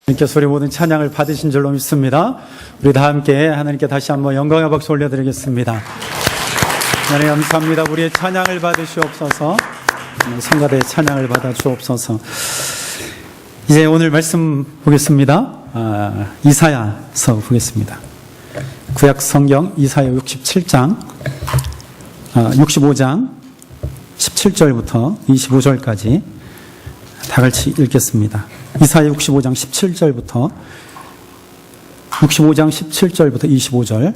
하나님께서 우리 모든 찬양을 받으신 줄로 믿습니다. 우리 다 함께 하나님께 다시 한번 영광의 박수 올려드리겠습니다. 하나님 감사합니다. 우리의 찬양을 받으시옵소서. 성가대의 찬양을 받아 주옵소서. 이제 오늘 말씀 보겠습니다. 이사야서 보겠습니다. 구약 성경 이사야 67장 65장 17절부터 25절까지 다 같이 읽겠습니다. 이사야 65장 17절부터 25절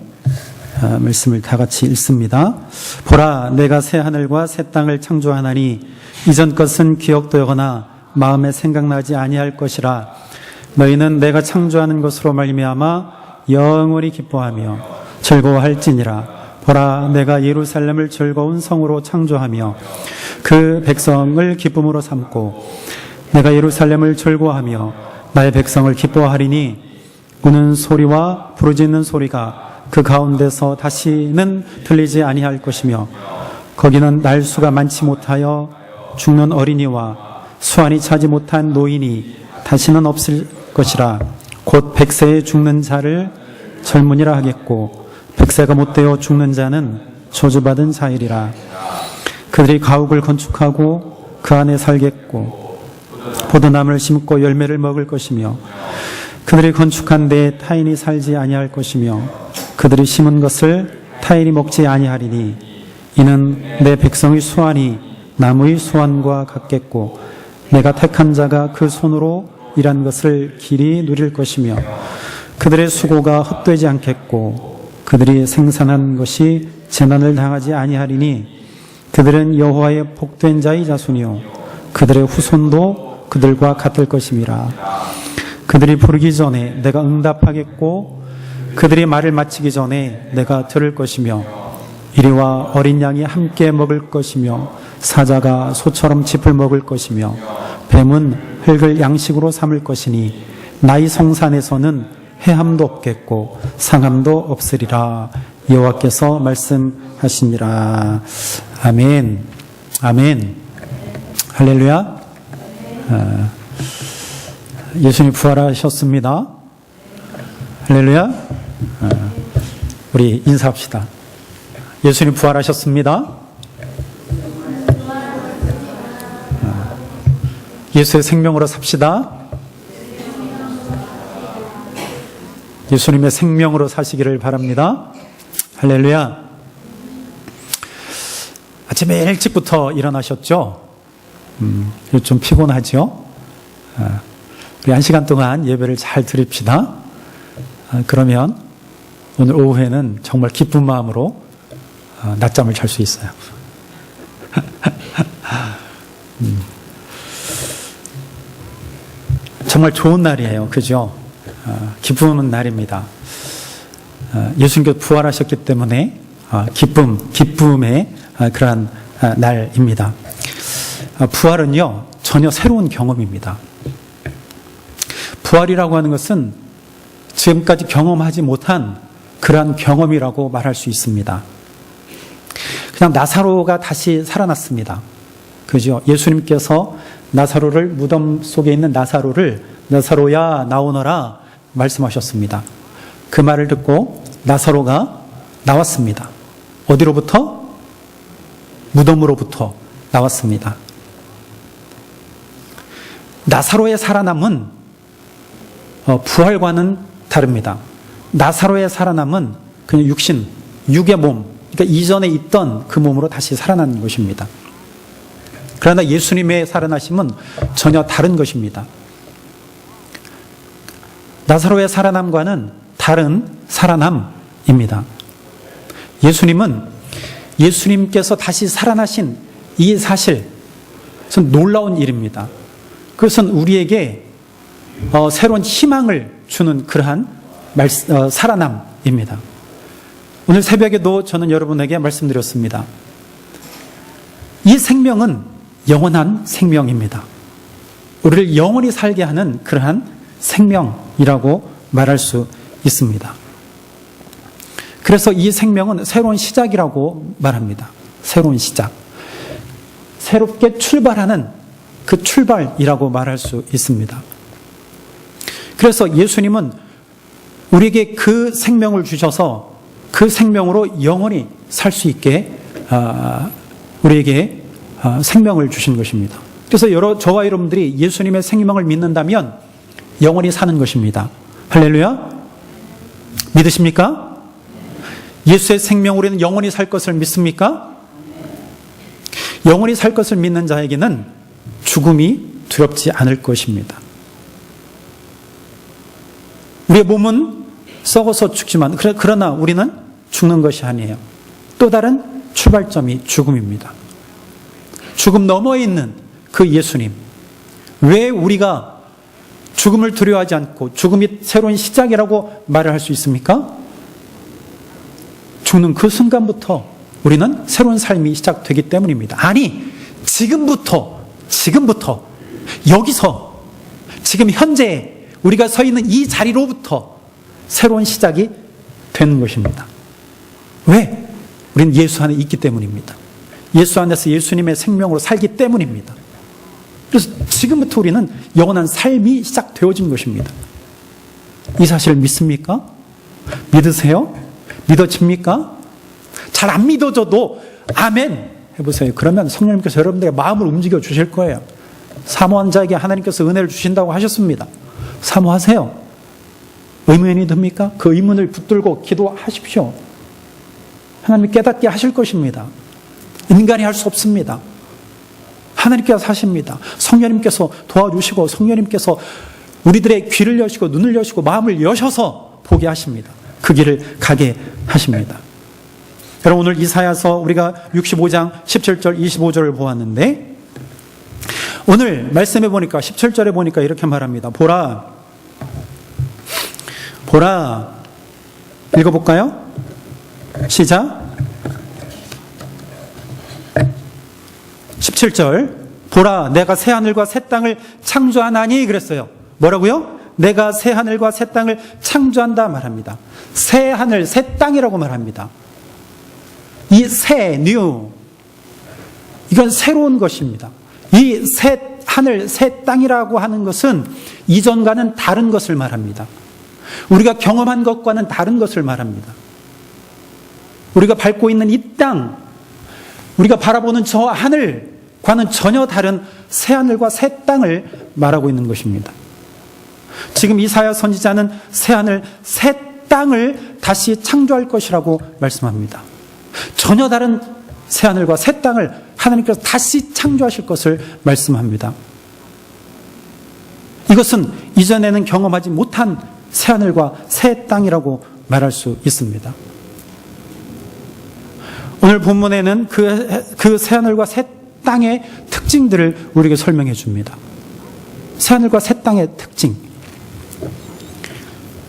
말씀을 다 같이 읽습니다. 보라, 내가 새 하늘과 새 땅을 창조하나니 이전 것은 기억되거나 마음에 생각나지 아니할 것이라. 너희는 내가 창조하는 것으로 말미암아 영원히 기뻐하며 즐거워할지니라. 보라, 내가 예루살렘을 즐거운 성으로 창조하며 그 백성을 기쁨으로 삼고 내가 예루살렘을 즐거워하며 나의 백성을 기뻐하리니 우는 소리와 부르짖는 소리가 그 가운데서 다시는 들리지 아니할 것이며 거기는 날수가 많지 못하여 죽는 어린이와 수완이 차지 못한 노인이 다시는 없을 것이라. 곧 100세에 죽는 자를 젊은이라 하겠고 100세가 못되어 죽는 자는 저주받은 자이리라. 그들이 가옥을 건축하고 그 안에 살겠고 포도나무를 심고 열매를 먹을 것이며 그들이 건축한 데에 타인이 살지 아니할 것이며 그들이 심은 것을 타인이 먹지 아니하리니 이는 내 백성의 수완이 나무의 수완과 같겠고 내가 택한 자가 그 손으로 일한 것을 길이 누릴 것이며 그들의 수고가 헛되지 않겠고 그들이 생산한 것이 재난을 당하지 아니하리니 그들은 여호와의 복된 자의 자손이요 그들의 후손도 그들과 같을 것임이라. 그들이 부르기 전에 내가 응답하겠고 그들이 말을 마치기 전에 내가 들을 것이며 이리와 어린 양이 함께 먹을 것이며 사자가 소처럼 짚을 먹을 것이며 뱀은 흙을 양식으로 삼을 것이니 나의 성산에서는 해함도 없겠고 상함도 없으리라. 여호와께서 말씀하시니라. 아멘. 아멘. 할렐루야. 예수님 부활하셨습니다. 할렐루야. 우리 인사합시다. 예수님 부활하셨습니다. 예수의 생명으로 삽시다. 예수님의 생명으로 사시기를 바랍니다. 할렐루야. 아침에 일찍부터 일어나셨죠? 좀 피곤하죠? 우리 1시간 동안 예배를 잘 드립시다. 그러면 오늘 오후에는 정말 기쁜 마음으로 낮잠을 잘 수 있어요. 정말 좋은 날이에요. 그죠? 기쁨은 날입니다. 예수님께서 부활하셨기 때문에 기쁨의 그러한 날입니다. 부활은요, 전혀 새로운 경험입니다. 부활이라고 하는 것은 지금까지 경험하지 못한 그러한 경험이라고 말할 수 있습니다. 그냥 나사로가 다시 살아났습니다. 그죠? 예수님께서 나사로를 무덤 속에 있는 나사로야 나오너라 말씀하셨습니다. 그 말을 듣고 나사로가 나왔습니다. 어디로부터? 무덤으로부터 나왔습니다. 나사로의 살아남은 부활과는 다릅니다. 나사로의 살아남은 그냥 육의 몸, 그러니까 이전에 있던 그 몸으로 다시 살아난 것입니다. 그러나 예수님의 살아나심은 전혀 다른 것입니다. 나사로의 살아남과는 다른 살아남입니다. 예수님께서 다시 살아나신 이 사실, 그것은 놀라운 일입니다. 그것은 우리에게 새로운 희망을 주는 그러한 살아남입니다. 오늘 새벽에도 저는 여러분에게 말씀드렸습니다. 이 생명은 영원한 생명입니다. 우리를 영원히 살게 하는 그러한 생명이라고 말할 수 있습니다. 그래서 이 생명은 새로운 시작이라고 말합니다. 새로운 시작. 새롭게 출발하는 그 출발이라고 말할 수 있습니다. 그래서 예수님은 우리에게 그 생명을 주셔서 그 생명으로 영원히 살 수 있게 우리에게 생명을 주신 것입니다. 그래서 저와 여러분들이 예수님의 생명을 믿는다면 영원히 사는 것입니다. 할렐루야. 믿으십니까? 예수의 생명 우리는 영원히 살 것을 믿습니까? 영원히 살 것을 믿는 자에게는 죽음이 두렵지 않을 것입니다. 우리의 몸은 썩어서 죽지만 그러나 우리는 죽는 것이 아니에요. 또 다른 출발점이 죽음입니다. 죽음 너머에 있는 그 예수님, 왜 우리가 죽음을 두려워하지 않고 죽음이 새로운 시작이라고 말을 할 수 있습니까? 죽는 그 순간부터 우리는 새로운 삶이 시작되기 때문입니다. 아니, 지금부터 여기서 지금 현재 우리가 서 있는 이 자리로부터 새로운 시작이 되는 것입니다. 왜? 우리는 예수 안에 있기 때문입니다. 예수 안에서 예수님의 생명으로 살기 때문입니다. 그래서 지금부터 우리는 영원한 삶이 시작되어진 것입니다. 이 사실을 믿습니까? 믿으세요? 믿어집니까? 잘 안 믿어져도 아멘 해보세요. 그러면 성령님께서 여러분들의 마음을 움직여 주실 거예요. 사모한 자에게 하나님께서 은혜를 주신다고 하셨습니다. 사모하세요. 의문이 듭니까? 그 의문을 붙들고 기도하십시오. 하나님이 깨닫게 하실 것입니다. 인간이 할 수 없습니다. 하나님께서 하십니다. 성령님께서 도와주시고 성령님께서 우리들의 귀를 여시고 눈을 여시고 마음을 여셔서 보게 하십니다. 그 길을 가게 하십니다. 여러분, 오늘 이사야서 우리가 65장 17절 25절을 보았는데 오늘 말씀해 보니까 17절에 보니까 이렇게 말합니다. 보라 읽어볼까요? 시작. 17절 보라 내가 새하늘과 새 땅을 창조하나니 그랬어요. 뭐라고요? 내가 새하늘과 새 땅을 창조한다 말합니다. 새하늘 새 땅이라고 말합니다. 이 새 뉴 이건 새로운 것입니다. 이 새 하늘 새 땅이라고 하는 것은 이전과는 다른 것을 말합니다. 우리가 경험한 것과는 다른 것을 말합니다. 우리가 밟고 있는 이 땅, 우리가 바라보는 저 하늘과는 전혀 다른 새하늘과 새 땅을 말하고 있는 것입니다. 지금 이사야 선지자는 새하늘, 새 땅을 다시 창조할 것이라고 말씀합니다. 전혀 다른 새하늘과 새 땅을 하나님께서 다시 창조하실 것을 말씀합니다. 이것은 이전에는 경험하지 못한 새하늘과 새 땅이라고 말할 수 있습니다. 오늘 본문에는 그 새하늘과 새 땅의 특징들을 우리에게 설명해 줍니다. 새하늘과 새 땅의 특징.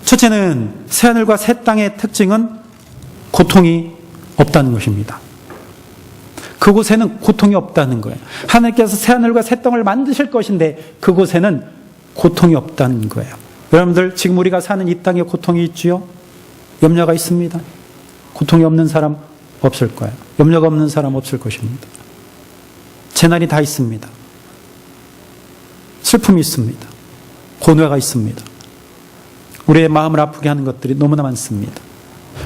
첫째는 새하늘과 새 땅의 특징은 고통이 없다는 것입니다. 그곳에는 고통이 없다는 거예요. 하나님께서 새하늘과 새 땅을 만드실 것인데 그곳에는 고통이 없다는 거예요. 여러분들 지금 우리가 사는 이 땅에 고통이 있지요? 염려가 있습니다. 고통이 없는 사람 없을 거예요. 염려가 없는 사람 없을 것입니다. 재난이 다 있습니다. 슬픔이 있습니다. 고뇌가 있습니다. 우리의 마음을 아프게 하는 것들이 너무나 많습니다.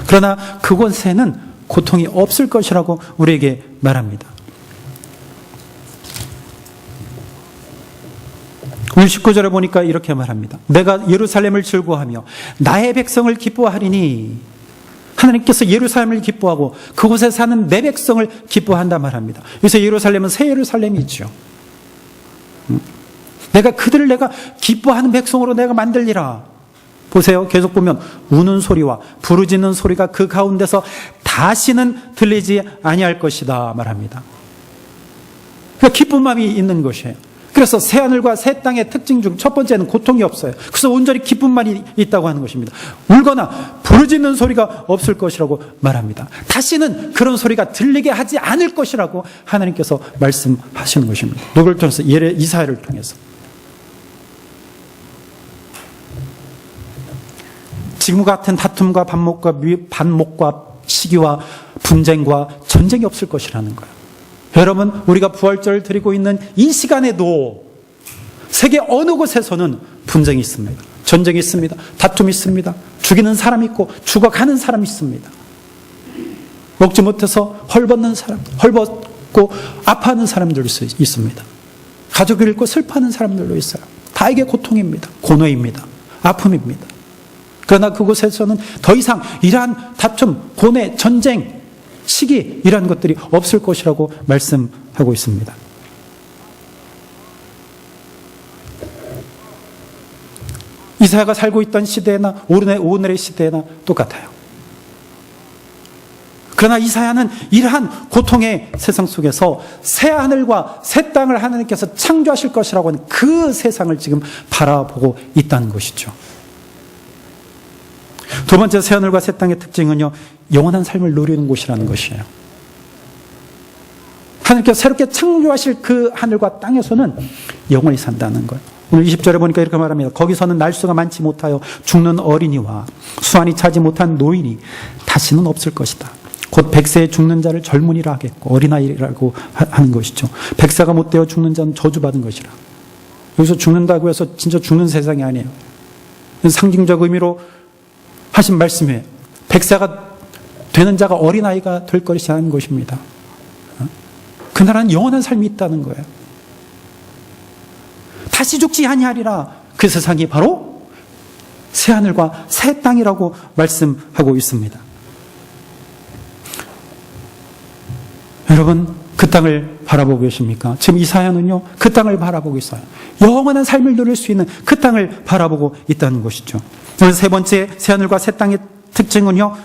그러나 그곳에는 고통이 없을 것이라고 우리에게 말합니다. 오늘 19절에 보니까 이렇게 말합니다. 내가 예루살렘을 즐거워하며 나의 백성을 기뻐하리니 하나님께서 예루살렘을 기뻐하고 그곳에 사는 내 백성을 기뻐한다 말합니다. 여기서 예루살렘은 새 예루살렘이 있죠. 내가 그들을 내가 기뻐하는 백성으로 내가 만들리라. 보세요. 계속 보면 우는 소리와 부르짖는 소리가 그 가운데서 다시는 들리지 아니할 것이다 말합니다. 그러니까 기쁜 마음이 있는 것이에요. 그래서 새하늘과 새 땅의 특징 중 첫 번째는 고통이 없어요. 그래서 온전히 기쁨만이 있다고 하는 것입니다. 울거나 부르짖는 소리가 없을 것이라고 말합니다. 다시는 그런 소리가 들리게 하지 않을 것이라고 하나님께서 말씀하시는 것입니다. 누구를 통해서? 이사야를 통해서. 지금 같은 다툼과 반목과 시기와 분쟁과 전쟁이 없을 것이라는 거예요. 여러분, 우리가 부활절을 드리고 있는 이 시간에도 세계 어느 곳에서는 분쟁이 있습니다. 전쟁이 있습니다. 다툼이 있습니다. 죽이는 사람이 있고 죽어가는 사람이 있습니다. 먹지 못해서 헐벗는 사람, 헐벗고 아파하는 사람들도 있습니다. 가족을 잃고 슬퍼하는 사람들도 있어요. 다 이게 고통입니다. 고뇌입니다. 아픔입니다. 그러나 그곳에서는 더 이상 이러한 다툼, 고뇌, 전쟁, 시기 이러한 것들이 없을 것이라고 말씀하고 있습니다. 이사야가 살고 있던 시대나 오늘의 시대나 똑같아요. 그러나 이사야는 이러한 고통의 세상 속에서 새 하늘과 새 땅을 하나님께서 창조하실 것이라고 하는 그 세상을 지금 바라보고 있다는 것이죠. 두 번째 새 하늘과 새 땅의 특징은요, 영원한 삶을 누리는 곳이라는 것이에요. 하나님께서 새롭게 창조하실 그 하늘과 땅에서는 영원히 산다는 거예요. 오늘 20절에 보니까 이렇게 말합니다. 거기서는 날수가 많지 못하여 죽는 어린이와 수완이 차지 못한 노인이 다시는 없을 것이다. 곧 100세에 죽는 자를 젊은이라 하겠고 어린아이라고 하는 것이죠. 100세가 못 되어 죽는 자는 저주받은 것이라. 여기서 죽는다고 해서 진짜 죽는 세상이 아니에요. 상징적 의미로 하신 말씀이에요. 100세가 되는 자가 어린아이가 될 것이라는 것입니다. 그 나라는 영원한 삶이 있다는 거예요. 다시 죽지 아니하리라. 그 세상이 바로 새 하늘과 새 땅이라고 말씀하고 있습니다. 여러분, 그 땅을 바라보고 계십니까? 지금 이사야는요, 그 땅을 바라보고 있어요. 영원한 삶을 누릴 수 있는 그 땅을 바라보고 있다는 것이죠. 그래서 세 번째 새 하늘과 새 땅의 특징은요,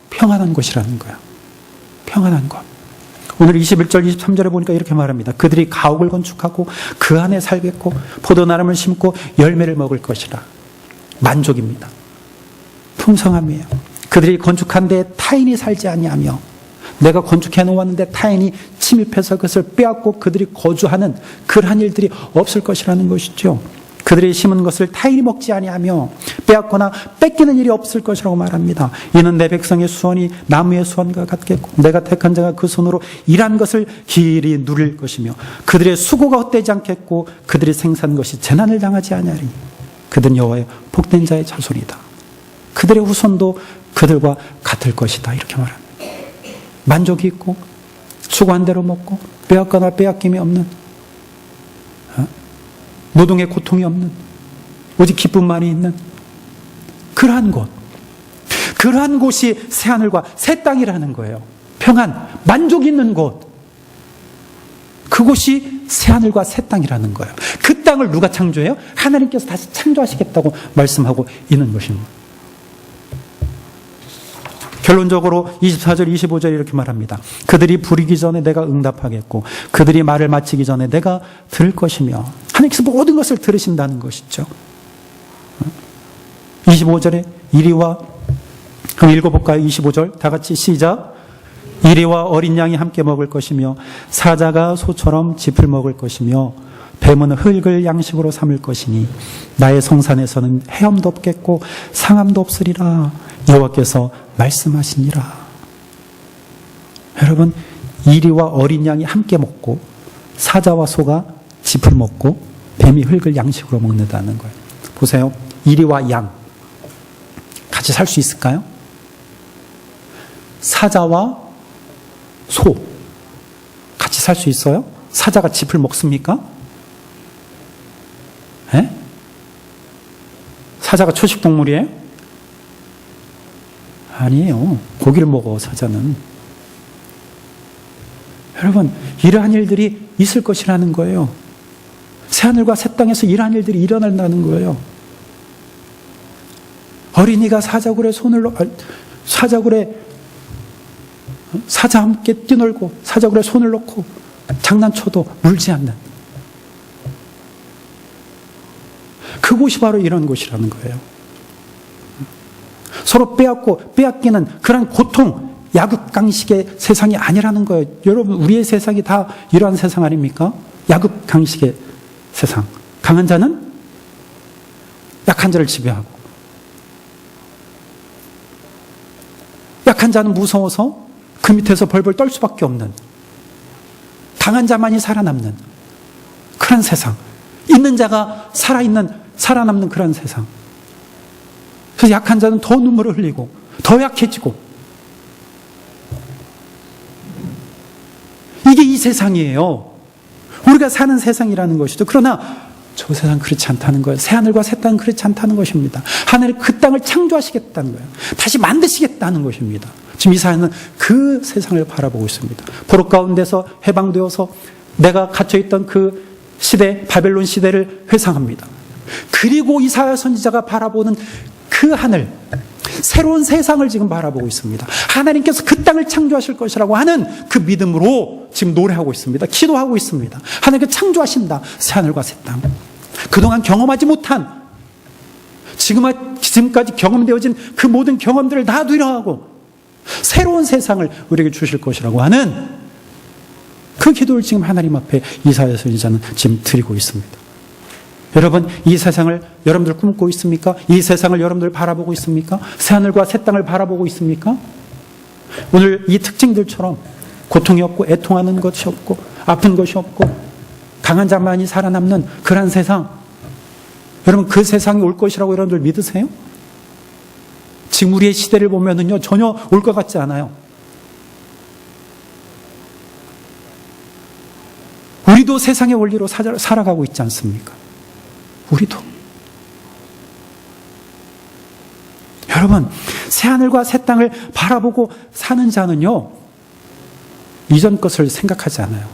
평안한 곳이라는 거예요. 평안한 곳. 오늘 21절, 23절에 보니까 이렇게 말합니다. 그들이 가옥을 건축하고 그 안에 살겠고 포도나무를 심고 열매를 먹을 것이라. 만족입니다. 풍성함이에요. 그들이 건축한 데에 타인이 살지 아니하며 내가 건축해 놓았는데 타인이 침입해서 그것을 빼앗고 그들이 거주하는 그러한 일들이 없을 것이라는 것이죠. 그들이 심은 것을 타인이 먹지 아니하며 빼앗거나 뺏기는 일이 없을 것이라고 말합니다. 이는 내 백성의 수원이 나무의 수원과 같겠고 내가 택한 자가 그 손으로 일한 것을 길이 누릴 것이며 그들의 수고가 헛되지 않겠고 그들이 생산 것이 재난을 당하지 아니하리니 그들은 여호와의 복된 자의 자손이다. 그들의 후손도 그들과 같을 것이다. 이렇게 말합니다. 만족이 있고 수고한 대로 먹고 빼앗거나 빼앗김이 없는, 노동의 고통이 없는, 오직 기쁨만이 있는 그러한 곳, 그러한 곳이 새하늘과 새 땅이라는 거예요. 평안, 만족 있는 곳, 그곳이 새하늘과 새 땅이라는 거예요. 그 땅을 누가 창조해요? 하나님께서 다시 창조하시겠다고 말씀하고 있는 것입니다. 결론적으로 24절, 25절 이렇게 말합니다. 그들이 부르기 전에 내가 응답하겠고 그들이 말을 마치기 전에 내가 들을 것이며 하나님께서 모든 것을 들으신다는 것이죠. 25절에 이리와, 그럼 읽어볼까요? 25절 다 같이 시작. 이리와 어린 양이 함께 먹을 것이며 사자가 소처럼 짚을 먹을 것이며 뱀은 흙을 양식으로 삼을 것이니 나의 성산에서는 헤엄도 없겠고 상함도 없으리라. 여호와께서 말씀하시니라. 여러분, 이리와 어린 양이 함께 먹고 사자와 소가 짚을 먹고 뱀이 흙을 양식으로 먹는다는 거예요. 보세요. 이리와 양 같이 살 수 있을까요? 사자와 소 같이 살 수 있어요? 사자가 짚을 먹습니까? 에? 사자가 초식 동물이에요? 아니에요. 고기를 먹어, 사자는. 여러분, 이러한 일들이 있을 것이라는 거예요. 새하늘과 새 땅에서 이러한 일들이 일어난다는 거예요. 어린이가 사자굴에 사자 함께 뛰놀고 사자굴에 손을 넣고 장난쳐도 물지 않는 그곳이 바로 이런 곳이라는 거예요. 서로 빼앗고 빼앗기는 그런 고통, 야극강식의 세상이 아니라는 거예요. 여러분, 우리의 세상이 다 이러한 세상 아닙니까? 야극강식의 세상. 강한 자는 약한 자를 지배하고, 약한 자는 무서워서 그 밑에서 벌벌 떨 수밖에 없는, 강한 자만이 살아남는 그런 세상. 있는 자가 살아남는 그런 세상. 그래서 약한 자는 더 눈물을 흘리고 더 약해지고, 이게 이 세상이에요. 우리가 사는 세상이라는 것이죠. 그러나 저 세상 그렇지 않다는 거예요. 새하늘과 새 땅은 그렇지 않다는 것입니다. 하늘이 그 땅을 창조하시겠다는 거예요. 다시 만드시겠다는 것입니다. 지금 이사야는 그 세상을 바라보고 있습니다. 포로 가운데서 해방되어서 내가 갇혀있던 그 시대, 바벨론 시대를 회상합니다. 그리고 이사야 선지자가 바라보는 그 하늘, 새로운 세상을 지금 바라보고 있습니다. 하나님께서 그 땅을 창조하실 것이라고 하는 그 믿음으로 지금 노래하고 있습니다. 기도하고 있습니다. 하나님께서 창조하신다. 새하늘과 새 땅. 그동안 경험하지 못한, 지금까지 경험되어진 그 모든 경험들을 다 뒤로하고 새로운 세상을 우리에게 주실 것이라고 하는 그 기도를 지금 하나님 앞에 이사야 선지자는 지금 드리고 있습니다. 여러분, 이 세상을 여러분들 꿈꾸고 있습니까? 이 세상을 여러분들 바라보고 있습니까? 새하늘과 새 땅을 바라보고 있습니까? 오늘 이 특징들처럼 고통이 없고 애통하는 것이 없고 아픈 것이 없고 강한 자만이 살아남는 그런 세상, 여러분 그 세상이 올 것이라고 여러분들 믿으세요? 지금 우리의 시대를 보면은요, 전혀 올 것 같지 않아요. 우리도 세상의 원리로 살아가고 있지 않습니까? 우리도. 여러분, 새하늘과 새 땅을 바라보고 사는 자는요, 이전 것을 생각하지 않아요.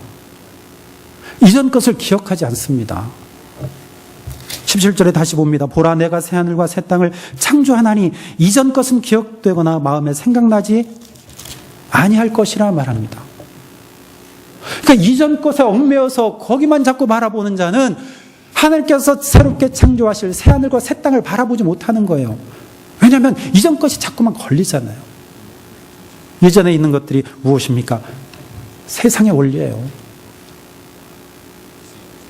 이전 것을 기억하지 않습니다. 17절에 다시 봅니다. 보라, 내가 새하늘과 새 땅을 창조하나니 이전 것은 기억되거나 마음에 생각나지 아니할 것이라 말합니다. 그러니까 이전 것에 얽매여서 거기만 자꾸 바라보는 자는 하나님께서 새롭게 창조하실 새하늘과 새 땅을 바라보지 못하는 거예요. 왜냐하면 이전 것이 자꾸만 걸리잖아요. 예전에 있는 것들이 무엇입니까? 세상의 원리예요.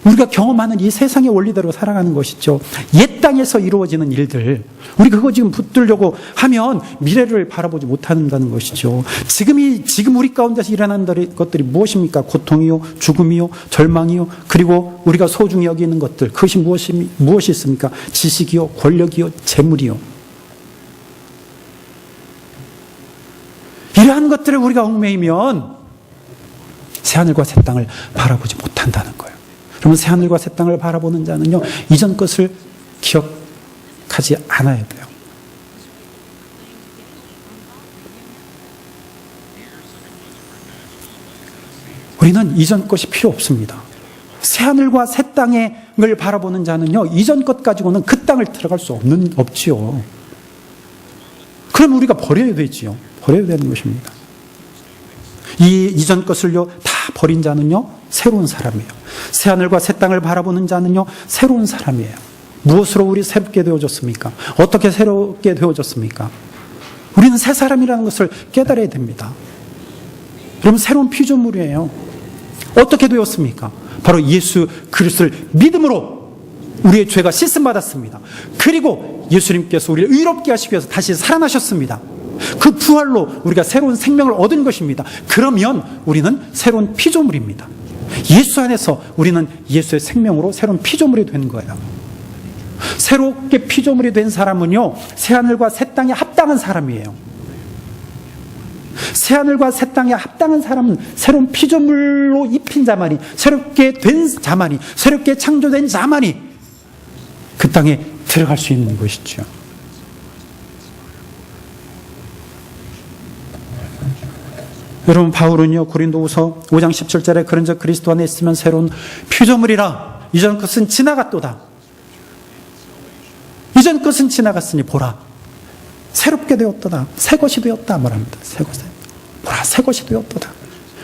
우리가 경험하는 이 세상의 원리대로 살아가는 것이죠. 옛 땅에서 이루어지는 일들, 우리 그거 지금 붙들려고 하면 미래를 바라보지 못한다는 것이죠. 지금 우리 가운데서 일어나는 것들이 무엇입니까? 고통이요, 죽음이요, 절망이요, 그리고 우리가 소중히 여기는 것들, 그것이 무엇이 있습니까? 지식이요, 권력이요, 재물이요. 이러한 것들을 우리가 얽매이면 새하늘과 새 땅을 바라보지 못한다는 거예요. 그러면 새하늘과 새 땅을 바라보는 자는요, 이전 것을 기억하지 않아야 돼요. 우리는 이전 것이 필요 없습니다. 새하늘과 새 땅을 바라보는 자는요, 이전 것 가지고는 그 땅을 들어갈 수 없지요. 그럼 우리가 버려야 되지요. 버려야 되는 것입니다. 이 이전 것을요, 다 버린 자는요, 새로운 사람이에요. 새하늘과 새 땅을 바라보는 자는요, 새로운 사람이에요. 무엇으로 우리 새롭게 되어졌습니까? 어떻게 새롭게 되어졌습니까? 우리는 새 사람이라는 것을 깨달아야 됩니다. 여러분, 새로운 피조물이에요. 어떻게 되었습니까? 바로 예수 그리스도를 믿음으로 우리의 죄가 씻음받았습니다. 그리고 예수님께서 우리를 의롭게 하시기 위해서 다시 살아나셨습니다. 그 부활로 우리가 새로운 생명을 얻은 것입니다. 그러면 우리는 새로운 피조물입니다. 예수 안에서 우리는 예수의 생명으로 새로운 피조물이 된 거예요. 새롭게 피조물이 된 사람은요, 새하늘과 새 땅에 합당한 사람이에요. 새하늘과 새 땅에 합당한 사람은 새로운 피조물로 입힌 자만이, 새롭게 된 자만이, 새롭게 창조된 자만이 그 땅에 들어갈 수 있는 것이죠. 여러분, 바울은요, 고린도후서 5장 17절에 그런즉 그리스도 안에 있으면 새로운 피조물이라. 이전 것은 지나갔도다. 이전 것은 지나갔으니 보라, 새롭게 되었도다. 새 것이 되었다 말합니다. 새 것이. 보라, 새 것이 되었도다.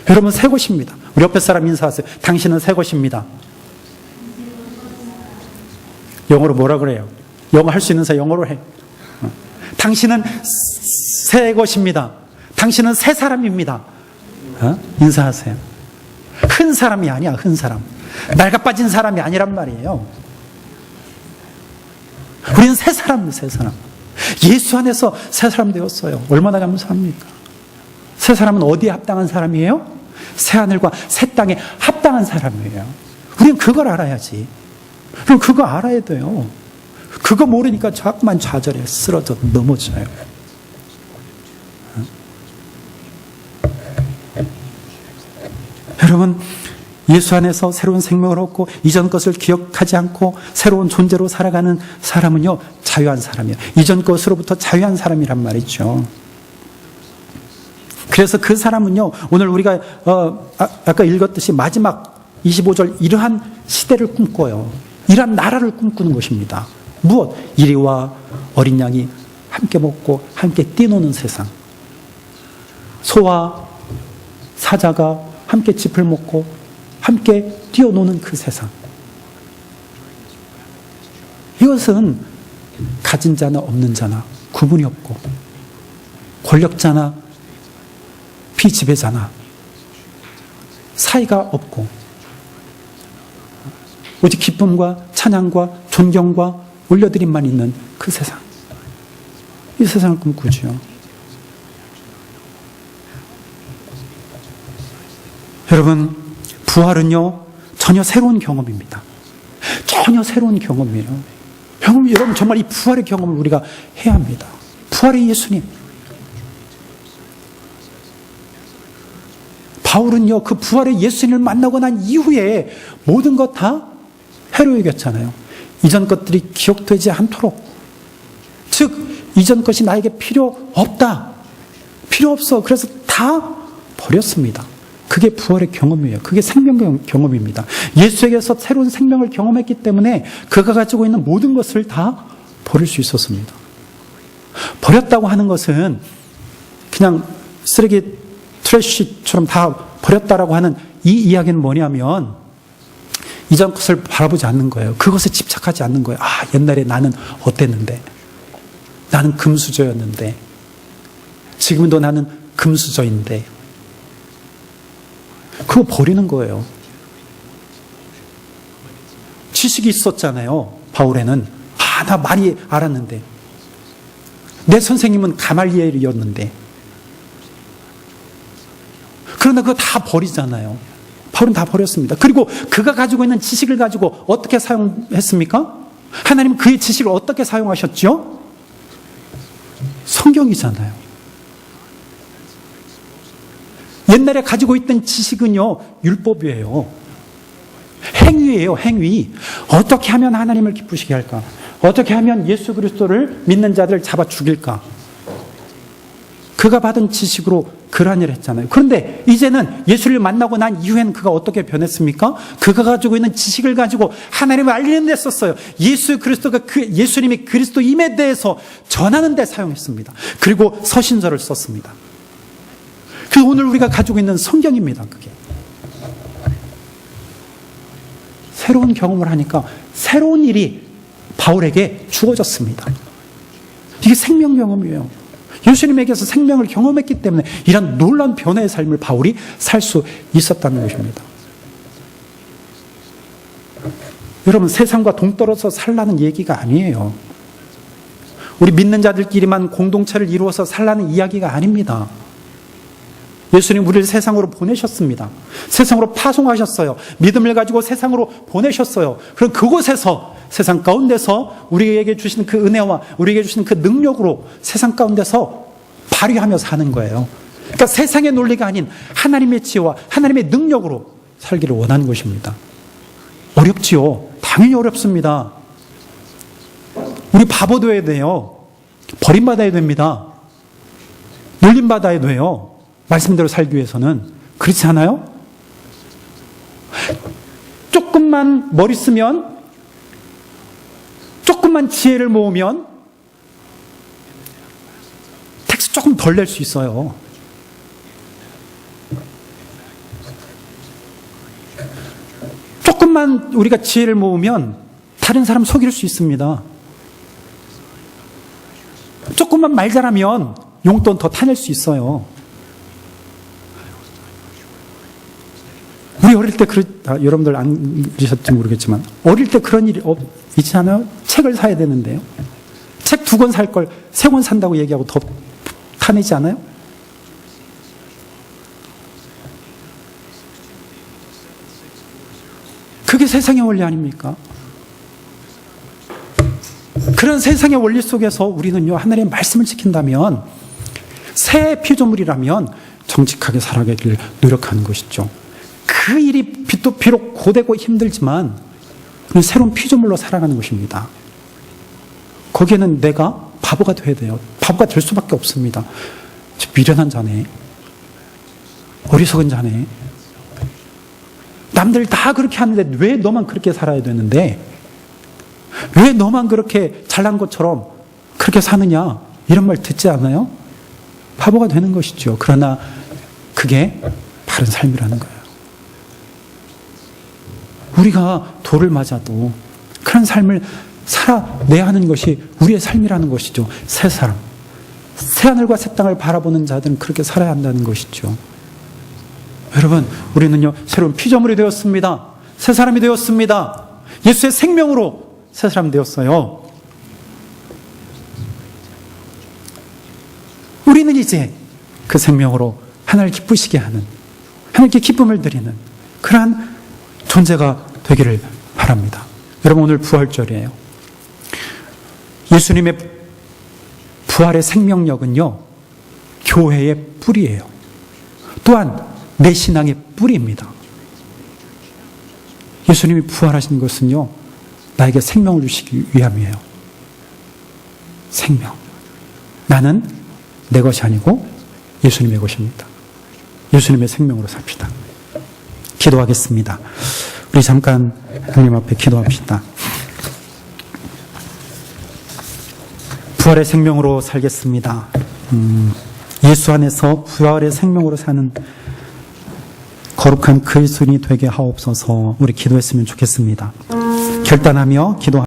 여러분, 새 것입니다. 우리 옆에 사람 인사하세요. 당신은 새 것입니다. 영어로 뭐라 그래요? 영어 할 수 있는 사람 영어로 해. 당신은 새 것입니다. 당신은 새 사람입니다. 인사하세요. 흔 사람이 아니야, 흔 사람. 낡아빠진 사람이 아니란 말이에요. 우리는 새 사람입니다, 새 사람. 예수 안에서 새 사람 되었어요. 얼마나 감사합니까? 새 사람은 어디에 합당한 사람이에요? 새 하늘과 새 땅에 합당한 사람이에요. 우리는 그걸 알아야지. 그럼 그거 알아야 돼요. 그거 모르니까 자꾸만 좌절해, 쓰러져, 넘어져요. 여러분, 예수 안에서 새로운 생명을 얻고 이전 것을 기억하지 않고 새로운 존재로 살아가는 사람은요, 자유한 사람이에요. 이전 것으로부터 자유한 사람이란 말이죠. 그래서 그 사람은요, 오늘 우리가 아까 읽었듯이 마지막 25절 이러한 시대를 꿈꿔요. 이러한 나라를 꿈꾸는 것입니다. 무엇? 이리와 어린 양이 함께 먹고 함께 뛰노는 세상. 소와 사자가 함께 짚을 먹고 함께 뛰어노는 그 세상. 이것은 가진 자나 없는 자나 구분이 없고, 권력자나 비지배자나 사이가 없고, 오직 기쁨과 찬양과 존경과 올려드림만 있는 그 세상. 이 세상을 꿈꾸죠. 여러분, 부활은요, 전혀 새로운 경험입니다. 전혀 새로운 경험이에요. 여러분, 정말 이 부활의 경험을 우리가 해야 합니다. 부활의 예수님. 바울은요, 그 부활의 예수님을 만나고 난 이후에 모든 것 다 해로 여겼잖아요. 이전 것들이 기억되지 않도록. 즉, 이전 것이 나에게 필요 없다. 필요 없어. 그래서 다 버렸습니다. 그게 부활의 경험이에요. 그게 생명 경험입니다. 예수에게서 새로운 생명을 경험했기 때문에 그가 가지고 있는 모든 것을 다 버릴 수 있었습니다. 버렸다고 하는 것은 그냥 쓰레기 트래쉬처럼 다 버렸다라고 하는 이 이야기는 뭐냐면, 이전 것을 바라보지 않는 거예요. 그것에 집착하지 않는 거예요. 아, 옛날에 나는 어땠는데, 나는 금수저였는데, 지금도 나는 금수저인데, 그거 버리는 거예요. 지식이 있었잖아요, 바울에는. 아, 나 많이 알았는데, 내 선생님은 가말리엘이었는데. 그러나 그거 다 버리잖아요. 바울은 다 버렸습니다. 그리고 그가 가지고 있는 지식을 가지고 어떻게 사용했습니까? 하나님은 그의 지식을 어떻게 사용하셨죠? 성경이잖아요. 옛날에 가지고 있던 지식은요, 율법이에요. 행위예요, 행위. 어떻게 하면 하나님을 기쁘시게 할까? 어떻게 하면 예수 그리스도를 믿는 자들을 잡아 죽일까? 그가 받은 지식으로 그러한 일을 했잖아요. 그런데 이제는 예수를 만나고 난 이후에는 그가 어떻게 변했습니까? 그가 가지고 있는 지식을 가지고 하나님을 알리는 데 썼어요. 예수 그리스도가 예수님이 그리스도임에 대해서 전하는 데 사용했습니다. 그리고 서신서를 썼습니다. 그 오늘 우리가 가지고 있는 성경입니다. 그게 새로운 경험을 하니까 새로운 일이 바울에게 주어졌습니다. 이게 생명 경험이에요. 예수님에게서 생명을 경험했기 때문에 이런 놀라운 변화의 삶을 바울이 살 수 있었다는 것입니다. 여러분, 세상과 동떨어져 살라는 얘기가 아니에요. 우리 믿는 자들끼리만 공동체를 이루어서 살라는 이야기가 아닙니다. 예수님 우리를 세상으로 보내셨습니다. 세상으로 파송하셨어요. 믿음을 가지고 세상으로 보내셨어요. 그럼 그곳에서, 세상 가운데서 우리에게 주신 그 은혜와 우리에게 주신 그 능력으로 세상 가운데서 발휘하며 사는 거예요. 그러니까 세상의 논리가 아닌 하나님의 지혜와 하나님의 능력으로 살기를 원하는 것입니다. 어렵지요. 당연히 어렵습니다. 우리 바보 되어야 돼요. 버림받아야 됩니다. 놀림받아야 돼요. 말씀대로 살기 위해서는. 그렇지 않아요? 조금만 머리 쓰면, 조금만 지혜를 모으면 텍스 조금 덜 낼 수 있어요. 조금만 우리가 지혜를 모으면 다른 사람 속일 수 있습니다. 조금만 말 잘하면 용돈 더 타낼 수 있어요. 우리 어릴 때 여러분들 안 그러셨지 모르겠지만 어릴 때 그런 일이 있지 않아요? 책을 사야 되는데요. 책 2권 살 걸 3권 산다고 얘기하고 더 타내지 않아요? 그게 세상의 원리 아닙니까? 그런 세상의 원리 속에서 우리는요, 하나님의 말씀을 지킨다면, 새 피조물이라면 정직하게 살아가기를 노력하는 것이죠. 그 일이 비록 고되고 힘들지만 우리는 새로운 피조물로 살아가는 것입니다. 거기에는 내가 바보가 돼야 돼요. 바보가 될 수밖에 없습니다. 미련한 자네, 어리석은 자네, 남들 다 그렇게 하는데 왜 너만 그렇게 살아야 되는데, 왜 너만 그렇게 잘난 것처럼 그렇게 사느냐, 이런 말 듣지 않아요? 바보가 되는 것이죠. 그러나 그게 바른 삶이라는 거예요. 우리가 돌을 맞아도 그런 삶을 살아내야 하는 것이 우리의 삶이라는 것이죠. 새 사람, 새하늘과 새 땅을 바라보는 자들은 그렇게 살아야 한다는 것이죠. 여러분, 우리는요, 새로운 피조물이 되었습니다. 새 사람이 되었습니다. 예수의 생명으로 새 사람이 되었어요. 우리는 이제 그 생명으로 하나님을 기쁘시게 하는, 하나님께 기쁨을 드리는 그러한 존재가 되기를 바랍니다. 여러분, 오늘 부활절이에요. 예수님의 부활의 생명력은요, 교회의 뿌리예요. 또한 내 신앙의 뿌리입니다. 예수님이 부활하신 것은요, 나에게 생명을 주시기 위함이에요. 생명. 나는 내 것이 아니고 예수님의 것입니다. 예수님의 생명으로 삽시다. 기도하겠습니다. 우리 잠깐 하나님 앞에 기도합시다. 부활의 생명으로 살겠습니다. 예수 안에서 부활의 생명으로 사는 거룩한 그리스도인이 되게 하옵소서. 우리 기도했으면 좋겠습니다. 결단하며 기도합니다.